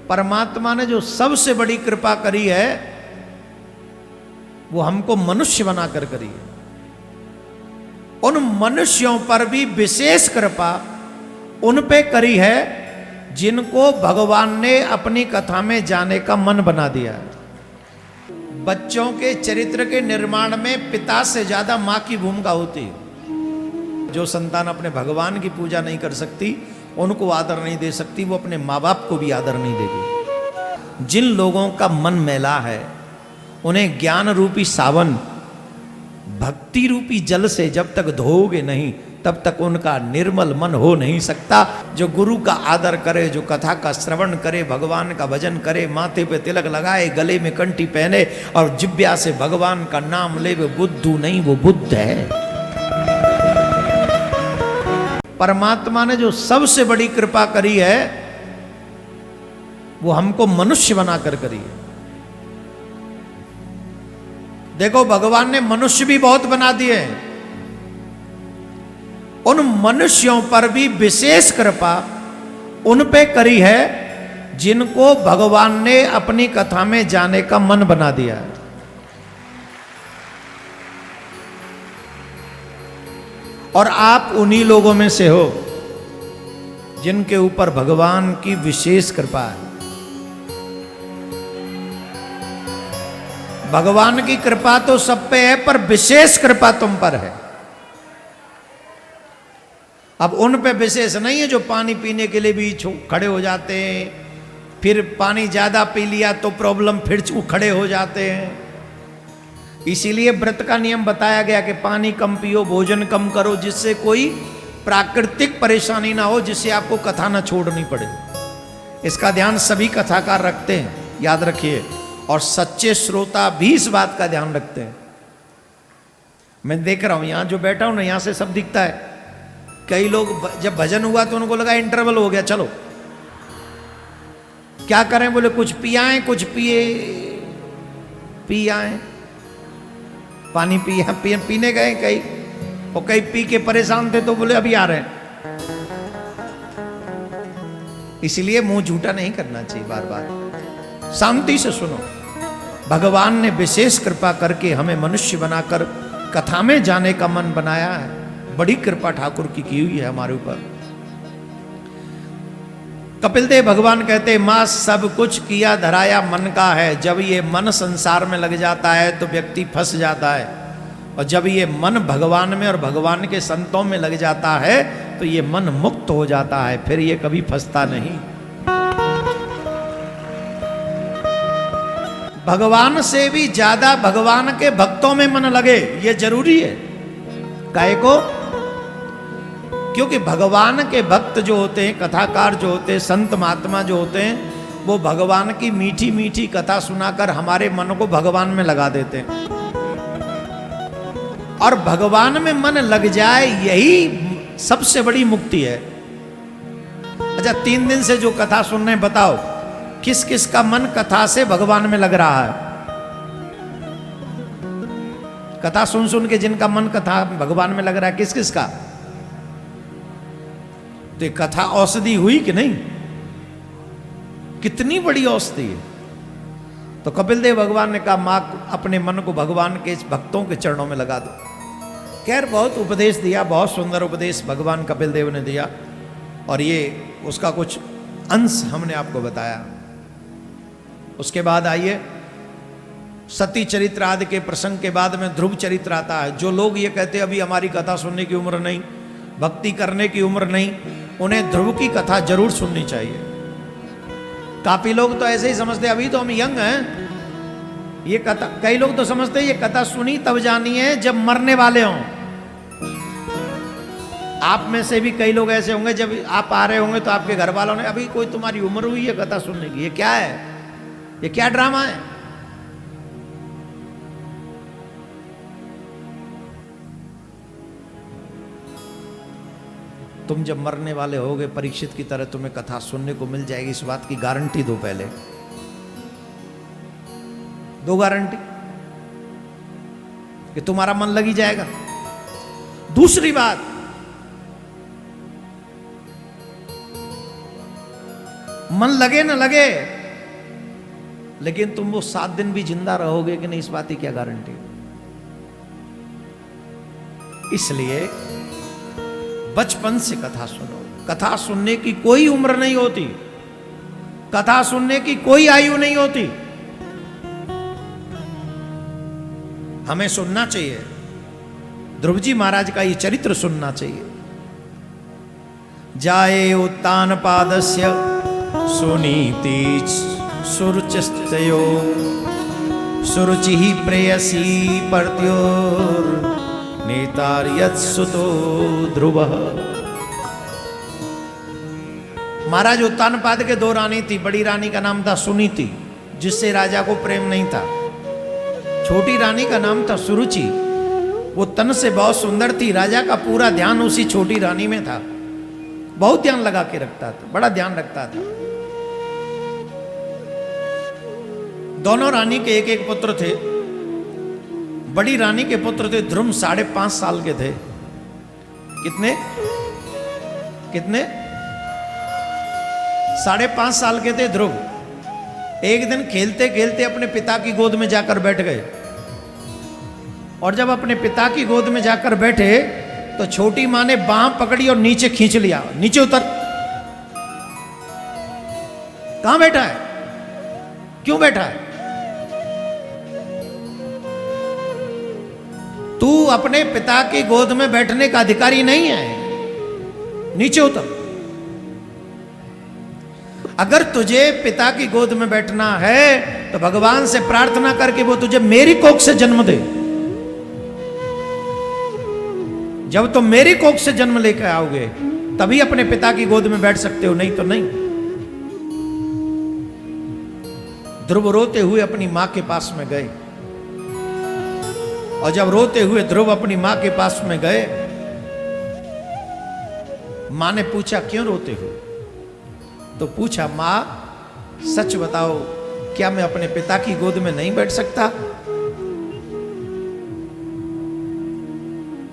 परमात्मा ने जो सबसे बड़ी कृपा करी है वो हमको मनुष्य बनाकर करी है। उन मनुष्यों पर भी विशेष कृपा उन पे करी है जिनको भगवान ने अपनी कथा में जाने का मन बना दिया है। बच्चों के चरित्र के निर्माण में पिता से ज्यादा मां की भूमिका होती है। जो संतान अपने भगवान की पूजा नहीं कर सकती, उनको आदर नहीं दे सकती, वो अपने माँ बाप को भी आदर नहीं देगी। जिन लोगों का मन मैला है उन्हें ज्ञान रूपी सावन भक्ति रूपी जल से जब तक धोओगे नहीं तब तक उनका निर्मल मन हो नहीं सकता। जो गुरु का आदर करे, जो कथा का श्रवण करे, भगवान का भजन करे, माथे पे तिलक लगाए, गले में कंठी पहने और जिब्या से भगवान का नाम ले, वो बुद्धू नहीं, वो बुद्ध है। परमात्मा ने जो सबसे बड़ी कृपा करी है वो हमको मनुष्य बनाकर करी है। देखो, भगवान ने मनुष्य भी बहुत बना दिए हैं। उन मनुष्यों पर भी विशेष कृपा उन पे करी है जिनको भगवान ने अपनी कथा में जाने का मन बना दिया है। और आप उन्हीं लोगों में से हो जिनके ऊपर भगवान की विशेष कृपा है। भगवान की कृपा तो सब पे है, पर विशेष कृपा तुम पर है। अब उन पे विशेष नहीं है जो पानी पीने के लिए भी खड़े हो जाते हैं, फिर पानी ज्यादा पी लिया तो प्रॉब्लम, फिर खड़े हो जाते हैं। इसीलिए व्रत का नियम बताया गया कि पानी कम पियो, भोजन कम करो, जिससे कोई प्राकृतिक परेशानी ना हो, जिससे आपको कथा ना छोड़नी पड़े। इसका ध्यान सभी कथाकार रखते हैं, याद रखिए। और सच्चे श्रोता भी इस बात का ध्यान रखते हैं। मैं देख रहा हूं यहां जो बैठा हूं ना, यहां से सब दिखता है। कई लोग जब भजन हुआ तो उनको लगा इंटरवल हो गया, चलो क्या करें, बोले कुछ पियाएं, कुछ पी आए, पानी पीने गए कई, और कई पी के परेशान थे तो बोले अभी आ रहे हैं। इसलिए मुंह झूठा नहीं करना चाहिए, बार बार शांति से सुनो। भगवान ने विशेष कृपा करके हमें मनुष्य बनाकर कथा में जाने का मन बनाया है। बड़ी कृपा ठाकुर की हुई है हमारे ऊपर। कपिल देव भगवान कहते, मां सब कुछ किया धराया मन का है। जब ये मन संसार में लग जाता है तो व्यक्ति फंस जाता है, और जब ये मन भगवान में और भगवान के संतों में लग जाता है तो ये मन मुक्त हो जाता है, फिर ये कभी फंसता नहीं। भगवान से भी ज्यादा भगवान के भक्तों में मन लगे, ये जरूरी है। काहे को? क्योंकि भगवान के भक्त जो होते हैं, कथाकार जो होते हैं, संत महात्मा जो होते हैं, वो भगवान की मीठी मीठी कथा सुनाकर हमारे मन को भगवान में लगा देते हैं। और भगवान में मन लग जाए, यही सबसे बड़ी मुक्ति है। अच्छा, 3 दिन से जो कथा सुन रहे हैं, बताओ किस किस का मन कथा से भगवान में लग रहा है? कथा सुन सुन के जिनका मन कथा भगवान में लग रहा है, किस किस का? तो कथा औषधि हुई कि नहीं? कितनी बड़ी औषधि है। तो कपिल देव भगवान ने कहा, मां अपने मन को भगवान के भक्तों के चरणों में लगा दो। खैर, बहुत उपदेश दिया, बहुत सुंदर उपदेश भगवान कपिल देव ने दिया, और ये उसका कुछ अंश हमने आपको बताया। उसके बाद आइए, सती चरित्र आदि के प्रसंग के बाद में ध्रुव चरित्र आता है। जो लोग ये कहते अभी हमारी कथा सुनने की उम्र नहीं, भक्ति करने की उम्र नहीं, उन्हें ध्रुव की कथा जरूर सुननी चाहिए। काफी लोग तो ऐसे ही समझते अभी तो हम यंग हैं, ये कथा, कई लोग तो समझते ये कथा सुनी तब जानी है जब मरने वाले हों। आप में से भी कई लोग ऐसे होंगे, जब आप आ रहे होंगे तो आपके घर वालों ने, अभी कोई तुम्हारी उम्र हुई है कथा सुनने की, ये क्या है, ये क्या ड्रामा है? तुम जब मरने वाले होगे, परीक्षित की तरह तुम्हें कथा सुनने को मिल जाएगी, इस बात की गारंटी दो। पहले दो गारंटी कि तुम्हारा मन लग ही जाएगा। दूसरी बात, मन लगे ना लगे, लेकिन तुम वो 7 दिन भी जिंदा रहोगे कि नहीं, इस बात की क्या गारंटी। इसलिए बचपन से कथा सुनो। कथा सुनने की कोई उम्र नहीं होती, कथा सुनने की कोई आयु नहीं होती। हमें सुनना चाहिए, ध्रुव जी महाराज का ये चरित्र सुनना चाहिए। जाए उत्तान पादस्य सुनीति सुरुचिस्तयो सुरुचि ही प्रेयसी पर्त्योर नेतार्यत सुतो ध्रुव। महाराज उत्तानपाद के 2 रानी थी। बड़ी रानी का नाम था सुनीति, जिससे राजा को प्रेम नहीं था। छोटी रानी का नाम था सुरुचि, वो तन से बहुत सुंदर थी। राजा का पूरा ध्यान उसी छोटी रानी में था, बहुत ध्यान लगा के रखता था, बड़ा ध्यान रखता था। दोनों रानी के एक एक पुत्र थे। बड़ी रानी के पुत्र थे ध्रुव, 5.5 साल के थे। कितने कितने 5.5 साल के थे ध्रुव। एक दिन खेलते खेलते अपने पिता की गोद में जाकर बैठ गए, और जब अपने पिता की गोद में जाकर बैठे तो छोटी मां ने बांह पकड़ी और नीचे खींच लिया। नीचे उतर। कहां बैठा है, क्यों बैठा है? तू अपने पिता की गोद में बैठने का अधिकारी नहीं है, नीचे उतर। अगर तुझे पिता की गोद में बैठना है तो भगवान से प्रार्थना करके वो तुझे मेरी कोख से जन्म दे। जब तुम मेरी कोख से जन्म लेकर आओगे तभी अपने पिता की गोद में बैठ सकते हो, नहीं तो नहीं। ध्रुव रोते हुए अपनी मां के पास में गए, और जब रोते हुए ध्रुव अपनी मां के पास में गए, मां ने पूछा क्यों रोते हो? तो पूछा, मां सच बताओ, क्या मैं अपने पिता की गोद में नहीं बैठ सकता?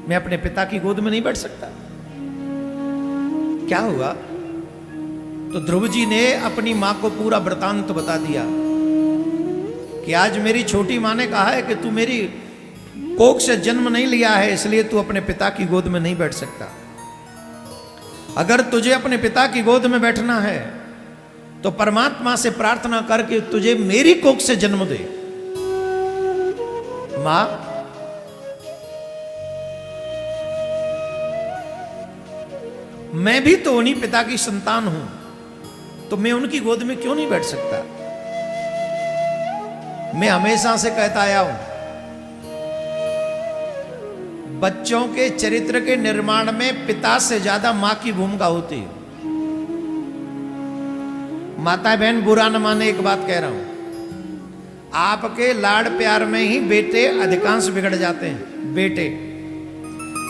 मैं अपने पिता की गोद में नहीं बैठ सकता। क्या हुआ? तो ध्रुव जी ने अपनी मां को पूरा वृतांत बता दिया कि आज मेरी छोटी मां ने कहा है कि तू मेरी कोख से जन्म नहीं लिया है, इसलिए तू अपने पिता की गोद में नहीं बैठ सकता। अगर तुझे अपने पिता की गोद में बैठना है तो परमात्मा से प्रार्थना करके तुझे मेरी कोख से जन्म दे। मां, मैं भी तो उन्हीं पिता की संतान हूं, तो मैं उनकी गोद में क्यों नहीं बैठ सकता? मैं हमेशा से कहता आया हूं, बच्चों के चरित्र के निर्माण में पिता से ज्यादा मां की भूमिका होती है। माता बहन बुरा न माने, एक बात कह रहा हूं, आपके लाड़ प्यार में ही बेटे अधिकांश बिगड़ जाते हैं।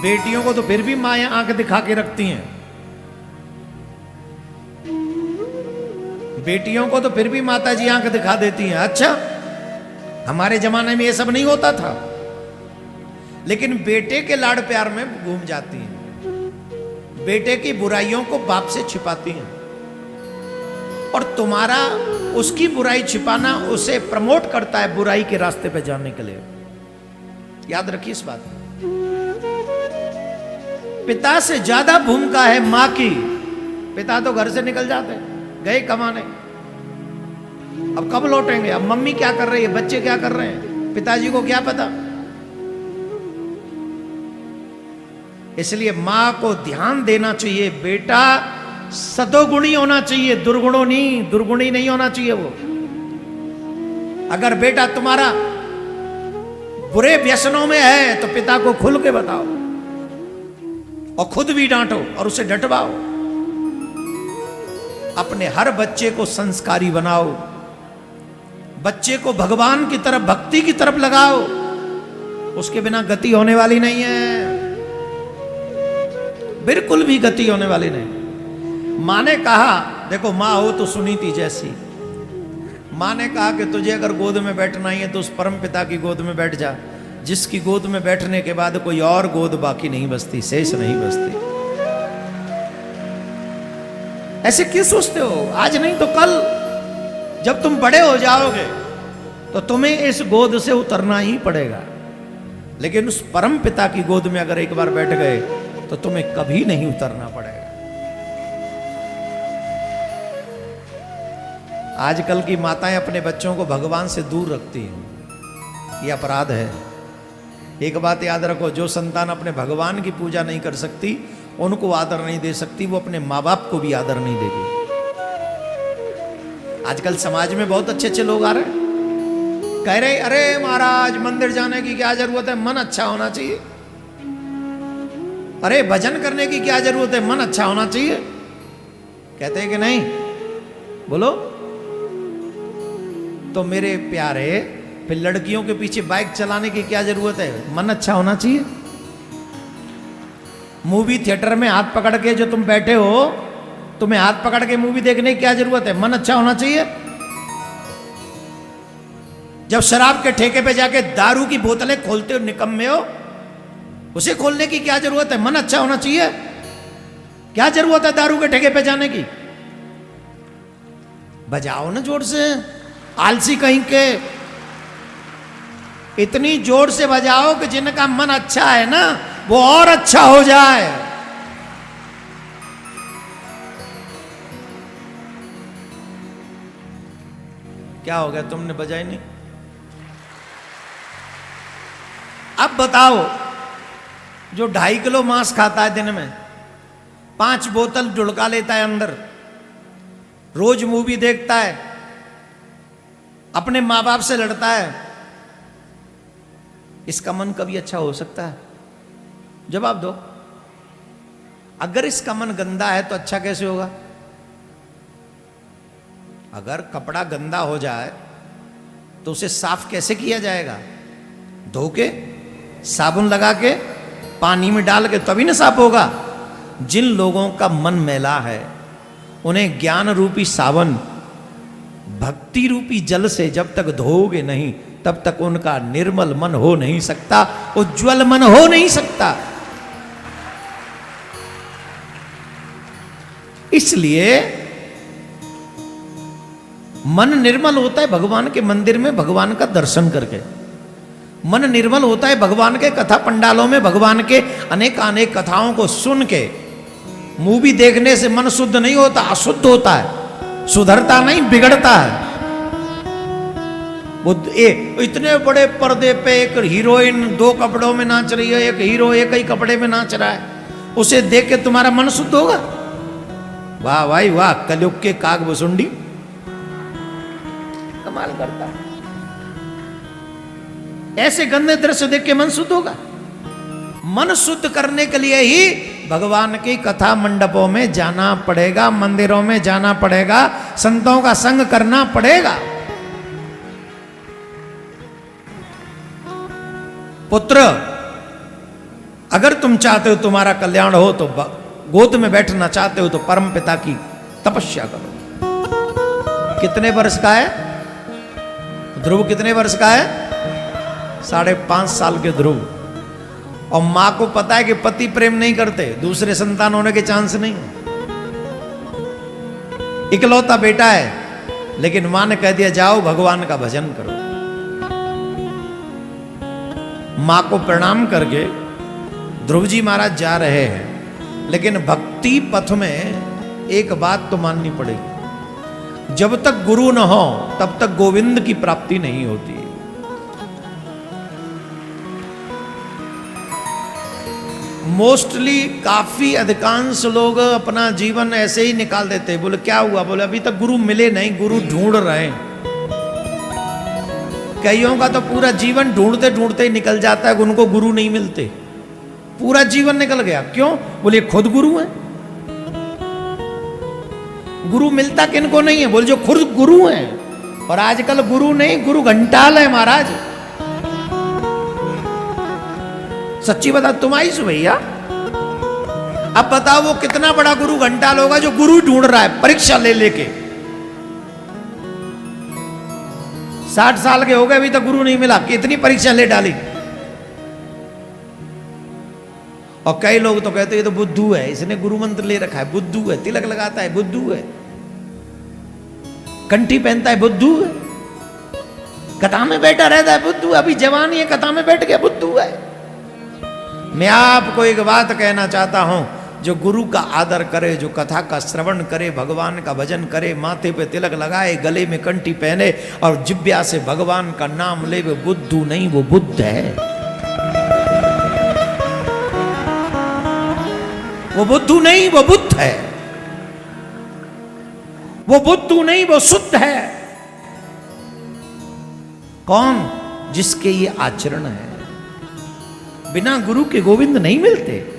बेटियों को तो फिर भी मां आंख दिखा के रखती हैं, बेटियों को तो फिर भी माता जी आंख दिखा देती हैं। अच्छा, हमारे जमाने में ये सब नहीं होता था, लेकिन बेटे के लाड़ प्यार में घूम जाती हैं, बेटे की बुराइयों को बाप से छिपाती हैं, और तुम्हारा उसकी बुराई छिपाना उसे प्रमोट करता है बुराई के रास्ते पे जाने के लिए। याद रखिए इस बात। पिता से ज्यादा भूमिका है मां की। पिता तो घर से निकल जाते हैं, गए कमाने, अब कब लौटेंगे? अब मम्मी क्या कर रही है, बच्चे क्या कर रहे हैं, पिताजी को क्या पता। इसलिए मां को ध्यान देना चाहिए। बेटा सतोगुणी होना चाहिए, दुर्गुणी नहीं होना चाहिए वो। अगर बेटा तुम्हारा बुरे व्यसनों में है तो पिता को खुल के बताओ, और खुद भी डांटो और उसे डटवाओ। अपने हर बच्चे को संस्कारी बनाओ, बच्चे को भगवान की तरफ, भक्ति की तरफ लगाओ। उसके बिना गति होने वाली नहीं है, बिल्कुल भी गति होने वाली नहीं। मां ने कहा, देखो मां हो तो सुनीति जैसी, मां ने कहा कि तुझे अगर गोद में बैठना ही है तो उस परम पिता की गोद में बैठ जा, जिसकी गोद में बैठने के बाद कोई और गोद बाकी नहीं बचती, शेष नहीं बचती। ऐसे क्यों सोचते हो? आज नहीं तो कल जब तुम बड़े हो जाओगे तो तुम्हें इस गोद से उतरना ही पड़ेगा, लेकिन उस परम पिता की गोद में अगर एक बार बैठ गए तो तुम्हें कभी नहीं उतरना पड़ेगा। आजकल की माताएं अपने बच्चों को भगवान से दूर रखती हैं, ये अपराध है। एक बात याद रखो, जो संतान अपने भगवान की पूजा नहीं कर सकती, उनको आदर नहीं दे सकती, वो अपने माँ बाप को भी आदर नहीं देगी। आजकल समाज में बहुत अच्छे अच्छे लोग आ रहे हैं, कह रहे अरे महाराज मंदिर जाने की क्या जरूरत है, मन अच्छा होना चाहिए। अरे भजन करने की क्या जरूरत है, मन अच्छा होना चाहिए। कहते हैं कि नहीं? बोलो। तो मेरे प्यारे, फिर लड़कियों के पीछे बाइक चलाने की क्या जरूरत है, मन अच्छा होना चाहिए। मूवी थिएटर में हाथ पकड़ के जो तुम बैठे हो, तुम्हें हाथ पकड़ के मूवी देखने की क्या जरूरत है, मन अच्छा होना चाहिए। जब शराब के ठेके पे जाके दारू की बोतलें खोलते हो निकम्मे हो, उसे खोलने की क्या जरूरत है, मन अच्छा होना चाहिए। क्या जरूरत है दारू के ठेके पे जाने की? बजाओ ना जोर से, आलसी कहीं के। इतनी जोर से बजाओ कि जिनका मन अच्छा है ना, वो और अच्छा हो जाए। क्या हो गया, तुमने बजाई नहीं? अब बताओ, जो 2.5 किलो मांस खाता है दिन में, 5 बोतल ढुलका लेता है अंदर, रोज मूवी देखता है, अपने मां बाप से लड़ता है, इसका मन कभी अच्छा हो सकता है? जवाब दो। अगर इसका मन गंदा है तो अच्छा कैसे होगा? अगर कपड़ा गंदा हो जाए तो उसे साफ कैसे किया जाएगा? धो के, साबुन लगा के, पानी में डाल के, तभी ना साफ होगा। जिन लोगों का मन मैला है, उन्हें ज्ञान रूपी साबन, भक्ति रूपी जल से जब तक धोओगे नहीं, तब तक उनका निर्मल मन हो नहीं सकता, उज्जवल मन हो नहीं सकता। इसलिए मन निर्मल होता है भगवान के मंदिर में भगवान का दर्शन करके। मन निर्मल होता है भगवान के कथा पंडालों में भगवान के अनेक अनेक कथाओं को सुन के। मूवी देखने से मन शुद्ध नहीं होता, अशुद्ध होता है, सुधरता नहीं, बिगड़ता है। वो इतने बड़े पर्दे पे एक हीरोइन 2 कपड़ों में नाच रही है, एक हीरो एक ही कपड़े में नाच रहा है, उसे देख के तुम्हारा मन शुद्ध होगा? वाह भाई वाह, कलयुग के काग भुसुंडी, कमाल करता है। ऐसे गंदे दृश्य देख के मन शुद्ध होगा? मन शुद्ध करने के लिए ही भगवान की कथा मंडपों में जाना पड़ेगा, मंदिरों में जाना पड़ेगा, संतों का संग करना पड़ेगा। पुत्र, अगर तुम चाहते हो तुम्हारा कल्याण हो तो गोद में बैठना चाहते हो तो परम पिता की तपस्या करो। कितने वर्ष का है ध्रुव? कितने वर्ष का है? 5.5 साल के ध्रुव। और मां को पता है कि पति प्रेम नहीं करते, दूसरे संतान होने के चांस नहीं। इकलौता बेटा है, लेकिन मां ने कह दिया जाओ भगवान का भजन करो। मां को प्रणाम करके ध्रुव जी महाराज जा रहे हैं, लेकिन भक्ति पथ में एक बात तो माननी पड़ेगी, जब तक गुरु न हो तब तक गोविंद की प्राप्ति नहीं होती। मोस्टली काफी अधिकांश लोग अपना जीवन ऐसे ही निकाल देते हैं। बोले क्या हुआ? बोले अभी तक गुरु मिले नहीं, गुरु ढूंढ रहे हैं। कईयों का तो पूरा जीवन ढूंढते ढूंढते ही निकल जाता है, उनको गुरु नहीं मिलते, पूरा जीवन निकल गया। क्यों? बोले खुद गुरु है। गुरु मिलता किनको नहीं है? बोले जो खुद गुरु है। और आजकल गुरु नहीं, गुरु घंटाल है महाराज। सच्ची बता, तुम आई सो भैया। अब बताओ वो कितना बड़ा गुरु घंटाल होगा जो गुरु ढूंढ रहा है परीक्षा ले लेके। 60 साल के हो गए अभी तक गुरु नहीं मिला, कितनी परीक्षा ले डाली। और कई लोग तो कहते हैं ये तो बुद्धू है, इसने गुरु मंत्र ले रखा है, बुद्धू है, तिलक लगाता है, बुद्धू है। कंठी पहनता है बुद्धू है, कथा में बैठा रहता है बुद्धू, अभी जवान ये कथा में बैठ गया बुद्धू है। मैं आपको एक बात कहना चाहता हूं, जो गुरु का आदर करे, जो कथा का श्रवण करे, भगवान का भजन करे, माथे पे तिलक लगाए, गले में कंठी पहने और जिब्या से भगवान का नाम ले, वो बुद्धू नहीं वो बुद्ध है। वो बुद्धू नहीं वो बुद्ध है। वो बुद्धू नहीं वो शुद्ध है। कौन? जिसके ये आचरण है। बिना गुरु के गोविंद नहीं मिलते।